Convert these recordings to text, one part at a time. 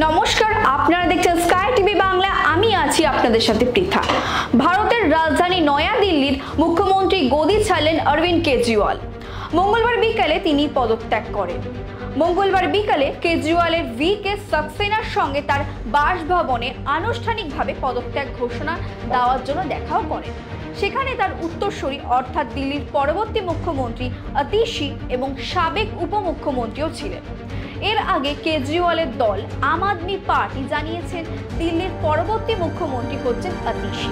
নমস্কার, আপনারা দেখছেন স্কাই টিভি বাংলা। আমি আছি আপনাদের সাথে পৃথা। ভারতের রাজধানী নয়া দিল্লির মুখ্যমন্ত্রী গদি ছাড়লেন অরবিন্দ কেজরিওয়াল। মঙ্গলবার বিকালে তিনি পদত্যাগ করেন। মঙ্গলবার বিকালে কেজরিওয়ালের VK সাক্সেনার সঙ্গে তার বাসভবনে আনুষ্ঠানিকভাবে পদত্যাগ ঘোষণা দেওয়ার জন্য দেখাও করেন। সেখানে তার উত্তরসূরি অর্থাৎ দিল্লির পরবর্তী মুখ্যমন্ত্রী আতিশি এবং সাবেক উপমুখ্যমন্ত্রীও ছিলেন। এর আগে কেজরিওয়ালের দল আম আদমি পার্টি জানিয়েছেন দিল্লির পরবর্তী মুখ্যমন্ত্রী হচ্ছেন আতিশি।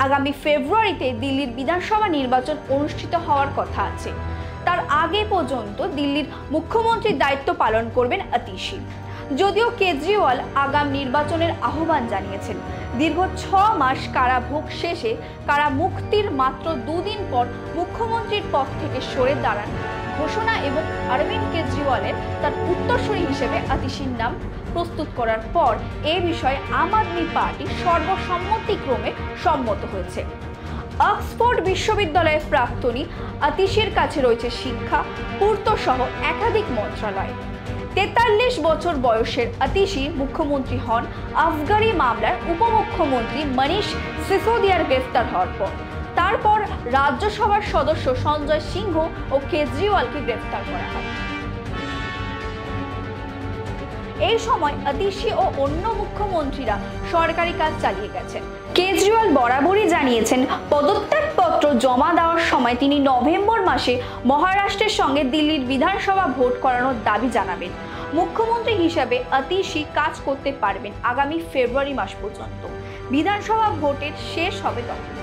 আগামী ফেব্রুয়ারিতে দিল্লির বিধানসভা নির্বাচন অনুষ্ঠিত হওয়ার কথা আছে। তার আগে পর্যন্ত দিল্লির মুখ্যমন্ত্রীর দায়িত্ব পালন করবেন আতিশি। যদিও কেজরিওয়াল আগাম নির্বাচনের আহ্বান জানিয়েছেন। দীর্ঘ 6 মাস কারাভোগ শেষে কারা মুক্তির মাত্র 2 দিন পর মুখ্যমন্ত্রীর পদ থেকে সরে দাঁড়ান ঘোষণা এবং অরবিন্দ কেজরিওয়ালের তার উত্তরসূরি হিসেবে আতিশির নাম প্রস্তুত করার পর এই বিষয়ে আম আদমি পার্টি সর্বসম্মতিক্রমে সম্মত হয়েছে। অক্সফোর্ড বিশ্ববিদ্যালয়ের প্রাক্তনী আতিশির কাছে রয়েছে শিক্ষা, পূর্ত সহ একাধিক মন্ত্রণালয়। 43 বছর বয়সের আতিশি মুখ্যমন্ত্রী হন আফগারি মামলার উপমুখ্যমন্ত্রী মনীষ সিসোদিয়ার গ্রেফতার হওয়ার পর। তারপর রাজ্যসভার সদস্য সঞ্জয় সিংহ ও কেজরিওয়ালকে গ্রেফতার করা হয়। এই সময় আতিশি ও অন্য মুখ্যমন্ত্রীরা সরকারি কাজ চালিয়ে গেছেন। কেজরিওয়াল বরাবরই জানিয়েছেন পদত্যাগপত্র জমা দেওয়ার সময় তিনি নভেম্বর মাসে মহারাষ্ট্রের সঙ্গে দিল্লির বিধানসভা ভোট করানোর দাবি জানাবেন। মুখ্যমন্ত্রী হিসাবে আতিশি কাজ করতে পারবেন আগামী ফেব্রুয়ারি মাস পর্যন্ত। বিধানসভা ভোটের শেষ হবে তখন।